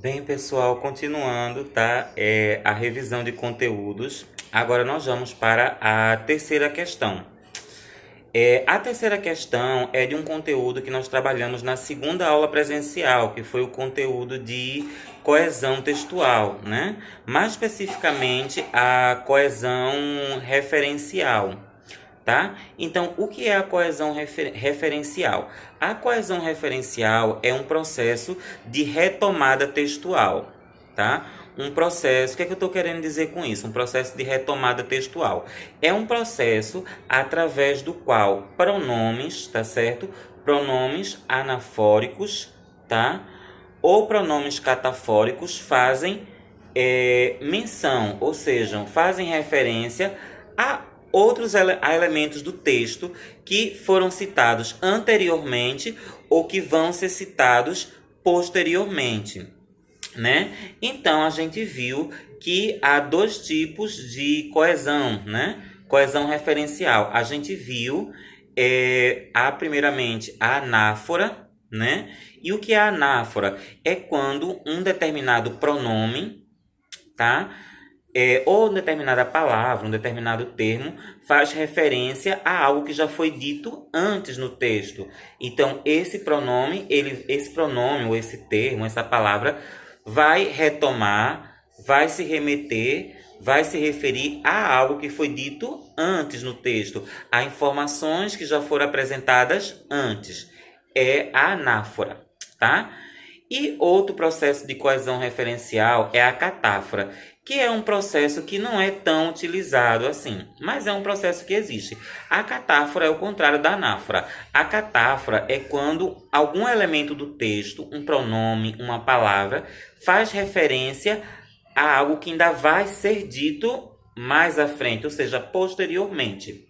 Bem, pessoal, continuando, tá? A revisão de conteúdos. Agora nós vamos para a terceira questão. A terceira questão é de um conteúdo que nós trabalhamos na segunda aula presencial, que foi o conteúdo de coesão textual, né? Mais especificamente, a coesão referencial. Tá? Então, o que é a coesão referencial? A coesão referencial é um processo de retomada textual, tá? Um processo, o que é que eu estou querendo dizer com isso? Um processo de retomada textual. É um processo através do qual pronomes, tá certo? Pronomes anafóricos, tá? Ou pronomes catafóricos fazem menção, ou seja, fazem referência a a elementos do texto que foram citados anteriormente ou que vão ser citados posteriormente, né? Então a gente viu que há dois tipos de coesão, né? Coesão referencial. A gente viu primeiramente a anáfora, né? E o que é a anáfora? É quando um determinado pronome, tá? Ou determinada palavra, um determinado termo, faz referência a algo que já foi dito antes no texto. Então, esse pronome ou esse termo, essa palavra, vai retomar, vai se remeter, vai se referir a algo que foi dito antes no texto, a informações que já foram apresentadas antes. É a anáfora, tá? E outro processo de coesão referencial é a catáfora, que é um processo que não é tão utilizado assim, mas é um processo que existe. A catáfora é o contrário da anáfora. A catáfora é quando algum elemento do texto, um pronome, uma palavra, faz referência a algo que ainda vai ser dito mais à frente, ou seja, posteriormente,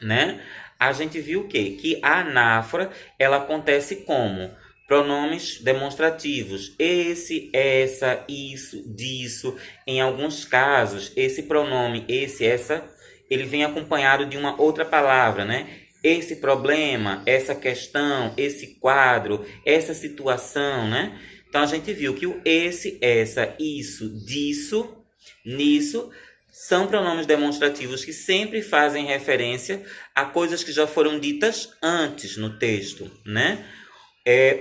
né? A gente viu o quê? Que a anáfora, ela acontece como pronomes demonstrativos. Esse, essa, isso, disso. Em alguns casos, esse pronome, esse, essa, ele vem acompanhado de uma outra palavra, né? Esse problema, essa questão, esse quadro, essa situação, né? Então a gente viu que o esse, essa, isso, disso, nisso são pronomes demonstrativos que sempre fazem referência a coisas que já foram ditas antes no texto, né?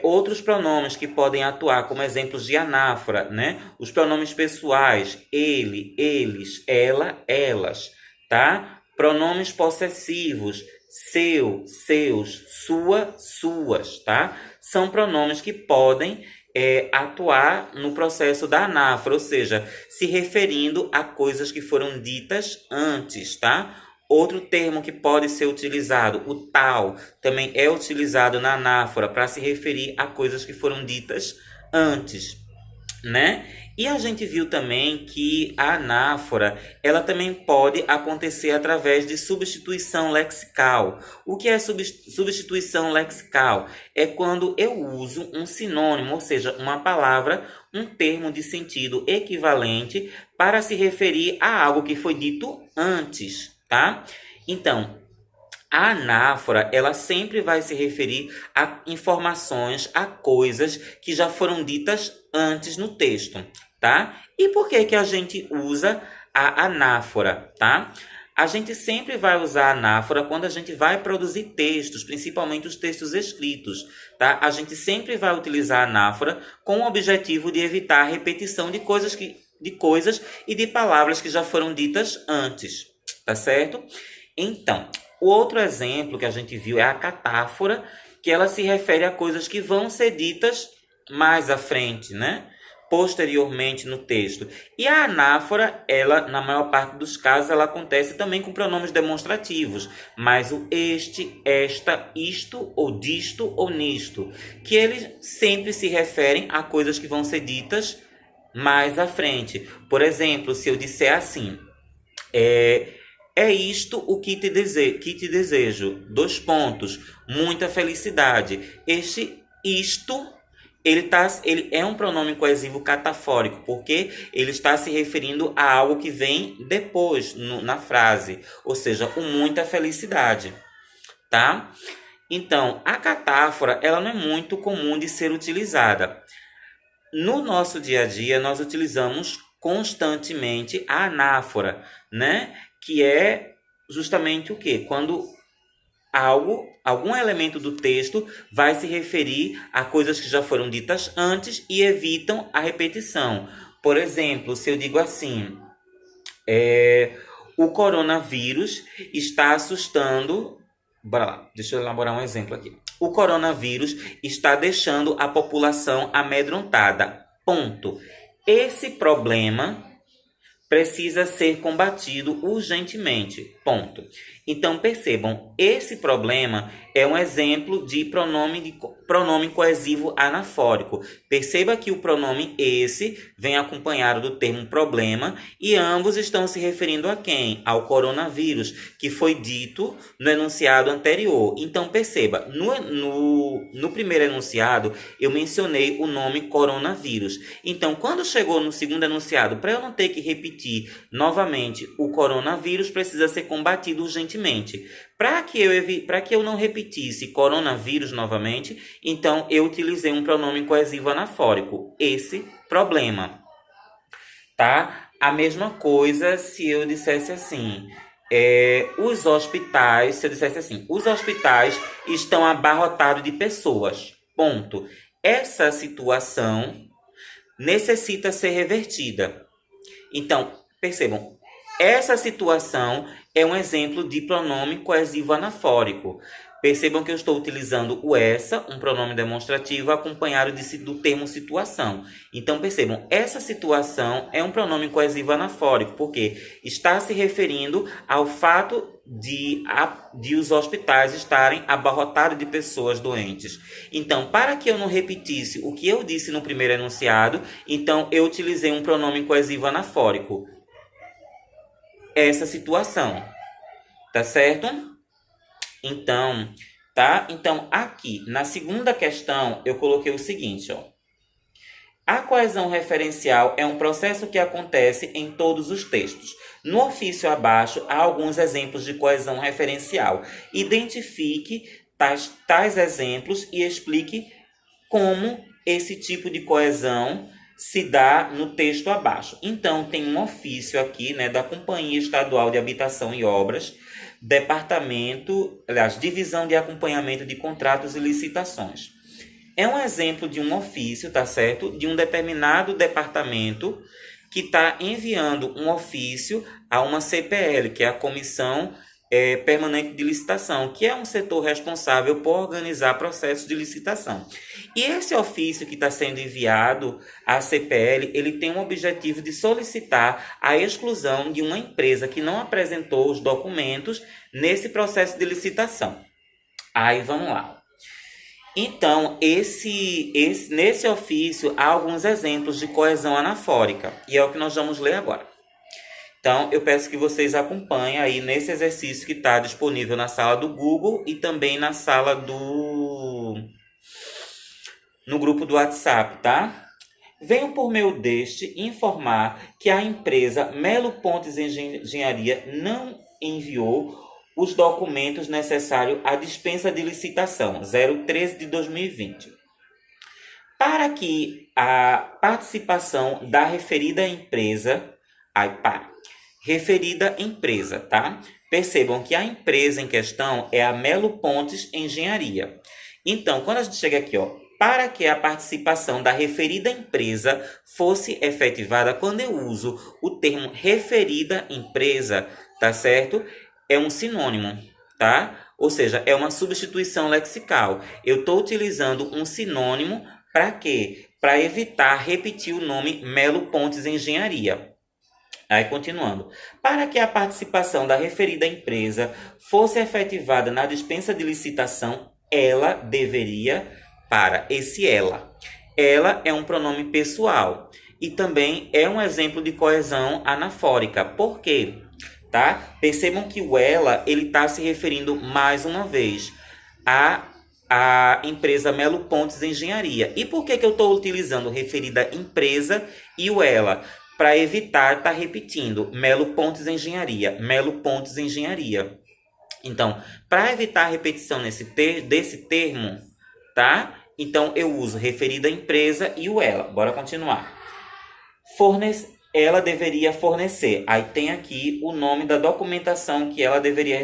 Outros pronomes que podem atuar como exemplos de anáfora, né? Os pronomes pessoais, ele, eles, ela, elas, tá? Pronomes possessivos, seu, seus, sua, suas, tá? São pronomes que podem atuar no processo da anáfora, ou seja, se referindo a coisas que foram ditas antes, tá? Outro termo que pode ser utilizado, o tal, também é utilizado na anáfora para se referir a coisas que foram ditas antes, né? E a gente viu também que a anáfora, ela também pode acontecer através de substituição lexical. O que é substituição lexical? É quando eu uso um sinônimo, ou seja, uma palavra, um termo de sentido equivalente para se referir a algo que foi dito antes, tá? Então, a anáfora, ela sempre vai se referir a informações, a coisas que já foram ditas antes no texto, tá? E por que que a gente usa a anáfora, tá? A gente sempre vai usar a anáfora quando a gente vai produzir textos, principalmente os textos escritos, tá? A gente sempre vai utilizar a anáfora com o objetivo de evitar a repetição de coisas e de palavras que já foram ditas antes, tá certo? Então, o outro exemplo que a gente viu é a catáfora, que ela se refere a coisas que vão ser ditas mais à frente, né? Posteriormente no texto. E a anáfora, ela, na maior parte dos casos, ela acontece também com pronomes demonstrativos, mas o este, esta, isto, ou disto, ou nisto, que eles sempre se referem a coisas que vão ser ditas mais à frente. Por exemplo, se eu disser assim, é isto o que te desejo. Dois pontos. Muita felicidade. Isto, ele é um pronome coesivo catafórico, porque ele está se referindo a algo que vem depois na frase. Ou seja, com muita felicidade. Tá? Então, a catáfora, ela não é muito comum de ser utilizada. no nosso dia a dia, nós utilizamos constantemente a anáfora, né? Que é justamente o quê? Quando algum elemento do texto vai se referir a coisas que já foram ditas antes e evitam a repetição. Por exemplo, se eu digo assim, o coronavírus está assustando. Bora lá, deixa eu elaborar um exemplo aqui. O coronavírus está deixando a população amedrontada. Ponto. Esse problema precisa ser combatido urgentemente. Ponto. Então percebam, esse problema é um exemplo de pronome coesivo anafórico. Perceba que o pronome esse vem acompanhado do termo problema e ambos estão se referindo a quem? Ao coronavírus, que foi dito no enunciado anterior. Então perceba, no primeiro enunciado eu mencionei o nome coronavírus. Então quando chegou no segundo enunciado, para eu não ter que repetir novamente o coronavírus, precisa ser combatido urgentemente. Para que eu não repetisse coronavírus novamente, então eu utilizei um pronome coesivo anafórico. Esse problema. Tá? A mesma coisa se eu dissesse assim. Os hospitais, se eu dissesse assim, os hospitais estão abarrotados de pessoas. Ponto. Essa situação necessita ser revertida. Então, percebam, essa situação é um exemplo de pronome coesivo anafórico. Percebam que eu estou utilizando o essa, um pronome demonstrativo, acompanhado do termo situação. Então, percebam, essa situação é um pronome coesivo anafórico, porque está se referindo ao fato de os hospitais estarem abarrotados de pessoas doentes. Então, para que eu não repetisse o que eu disse no primeiro enunciado, então eu utilizei um pronome coesivo anafórico. Essa situação, tá certo? Então, tá? Então, aqui, na segunda questão, eu coloquei o seguinte, ó. A coesão referencial é um processo que acontece em todos os textos. No ofício abaixo, há alguns exemplos de coesão referencial. Identifique tais exemplos e explique como esse tipo de coesão se dá no texto abaixo. Então, tem um ofício aqui, né, da Companhia Estadual de Habitação e Obras, Divisão de Acompanhamento de Contratos e Licitações. É um exemplo de um ofício, tá certo? De um determinado departamento que está enviando um ofício a uma CPL, que é a Comissão Permanente de Licitação, que é um setor responsável por organizar processos de licitação. E esse ofício que está sendo enviado à CPL, ele tem o objetivo de solicitar a exclusão de uma empresa que não apresentou os documentos nesse processo de licitação. Aí vamos lá. Então, nesse ofício há alguns exemplos de coesão anafórica, e é o que nós vamos ler agora. Então, eu peço que vocês acompanhem aí nesse exercício que está disponível na sala do Google e também na sala no grupo do WhatsApp, tá? Venho por meio deste informar que a empresa Melo Pontes Engenharia não enviou os documentos necessários à dispensa de licitação 013 de 2020. Para que a participação da referida empresa... Referida empresa, tá? Percebam que a empresa em questão é a Melo Pontes Engenharia. Então, quando a gente chega aqui, ó, para que a participação da referida empresa fosse efetivada, quando eu uso o termo referida empresa, tá certo? É um sinônimo, tá? Ou seja, é uma substituição lexical. Eu estou utilizando um sinônimo para quê? Para evitar repetir o nome Melo Pontes Engenharia. Aí, continuando. Para que a participação da referida empresa fosse efetivada na dispensa de licitação, ela deveria, para esse ela. Ela é um pronome pessoal e também é um exemplo de coesão anafórica. Por quê? Tá? Percebam que o ela, ele está se referindo mais uma vez à empresa Melo Pontes Engenharia. E por que eu estou utilizando referida empresa e o ela? Para evitar estar repetindo Melo Pontes Engenharia, Melo Pontes Engenharia. Então, para evitar a repetição desse termo, tá? Então, eu uso referida empresa e o ela. Bora continuar. Ela deveria fornecer. Aí tem aqui o nome da documentação que ela deveria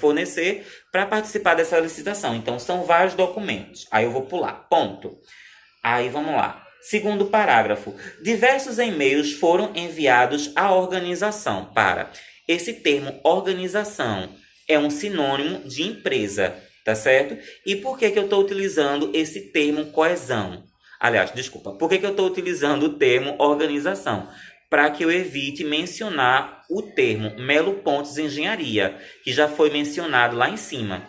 fornecer para participar dessa licitação. Então, são vários documentos. Aí eu vou pular. Ponto. Aí vamos lá. Segundo parágrafo. Diversos e-mails foram enviados à organização para. Esse termo organização é um sinônimo de empresa, tá certo? E por que eu estou utilizando esse termo coesão? Aliás, desculpa, por que eu estou utilizando o termo organização? Para que eu evite mencionar o termo Melo Pontes Engenharia, que já foi mencionado lá em cima.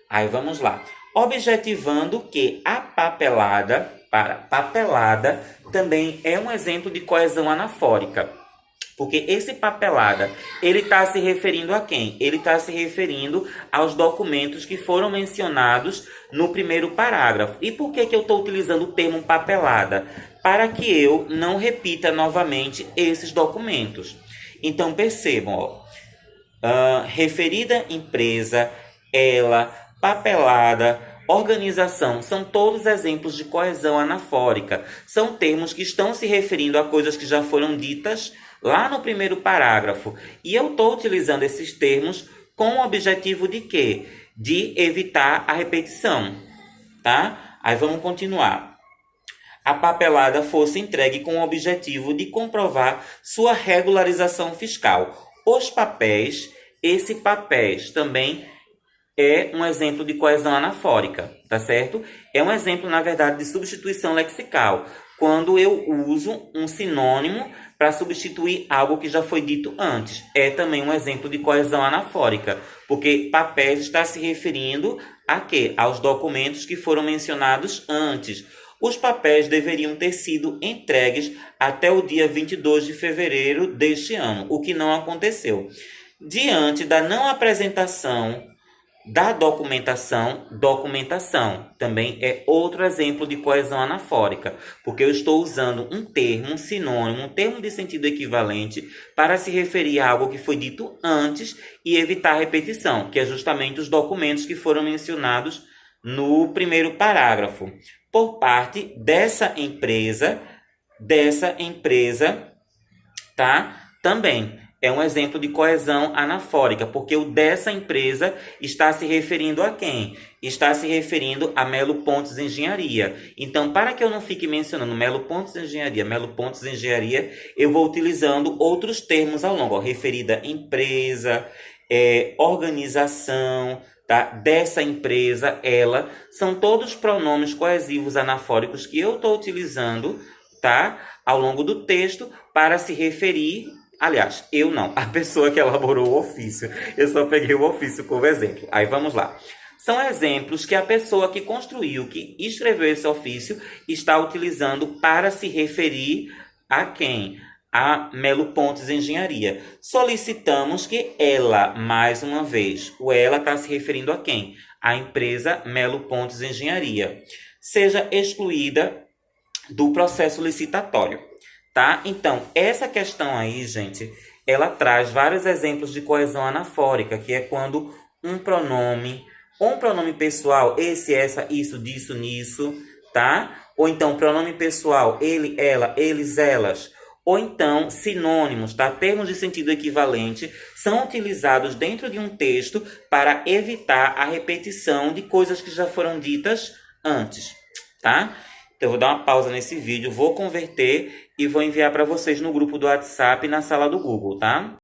Aí vamos lá. Objetivando que a papelada também é um exemplo de coesão anafórica. Porque esse papelada, ele está se referindo a quem? Ele está se referindo aos documentos que foram mencionados no primeiro parágrafo. E por que eu estou utilizando o termo papelada? Para que eu não repita novamente esses documentos. Então, percebam, referida empresa, ela, papelada, organização, são todos exemplos de coesão anafórica. São termos que estão se referindo a coisas que já foram ditas lá no primeiro parágrafo. E eu estou utilizando esses termos com o objetivo de quê? De evitar a repetição, tá? Aí vamos continuar. A papelada fosse entregue com o objetivo de comprovar sua regularização fiscal. Os papéis, esse papéis também é um exemplo de coesão anafórica, tá certo? É um exemplo, na verdade, de substituição lexical, quando eu uso um sinônimo para substituir algo que já foi dito antes. É também um exemplo de coesão anafórica, porque papéis está se referindo a quê? Aos documentos que foram mencionados antes. Os papéis deveriam ter sido entregues até o dia 22 de fevereiro deste ano, o que não aconteceu. Diante da não apresentação da documentação também é outro exemplo de coesão anafórica, porque eu estou usando um termo, um sinônimo, um termo de sentido equivalente para se referir a algo que foi dito antes e evitar repetição, que é justamente os documentos que foram mencionados no primeiro parágrafo. Por parte dessa empresa, tá? Também é um exemplo de coesão anafórica, porque o dessa empresa está se referindo a quem? Está se referindo a Melo Pontes Engenharia. Então, para que eu não fique mencionando Melo Pontes Engenharia, eu vou utilizando outros termos ao longo. Referida empresa, organização, tá? Dessa empresa, ela. São todos pronomes coesivos anafóricos que eu estou utilizando, tá? Ao longo do texto para se referir. Aliás, eu não, a pessoa que elaborou o ofício. Eu só peguei o ofício como exemplo. Aí vamos lá. São exemplos que a pessoa que construiu, que escreveu esse ofício, está utilizando para se referir a quem? A Melo Pontes Engenharia. Solicitamos que ela, mais uma vez, o ela está se referindo a quem? A empresa Melo Pontes Engenharia. Seja excluída do processo licitatório. Tá? Então, essa questão aí, gente, ela traz vários exemplos de coesão anafórica, que é quando um pronome pessoal, esse, essa, isso, disso, nisso, tá? Ou então, pronome pessoal, ele, ela, eles, elas. Ou então, sinônimos, tá? Termos de sentido equivalente são utilizados dentro de um texto para evitar a repetição de coisas que já foram ditas antes, tá? Então, eu vou dar uma pausa nesse vídeo, vou converter e vou enviar para vocês no grupo do WhatsApp e na sala do Google, tá?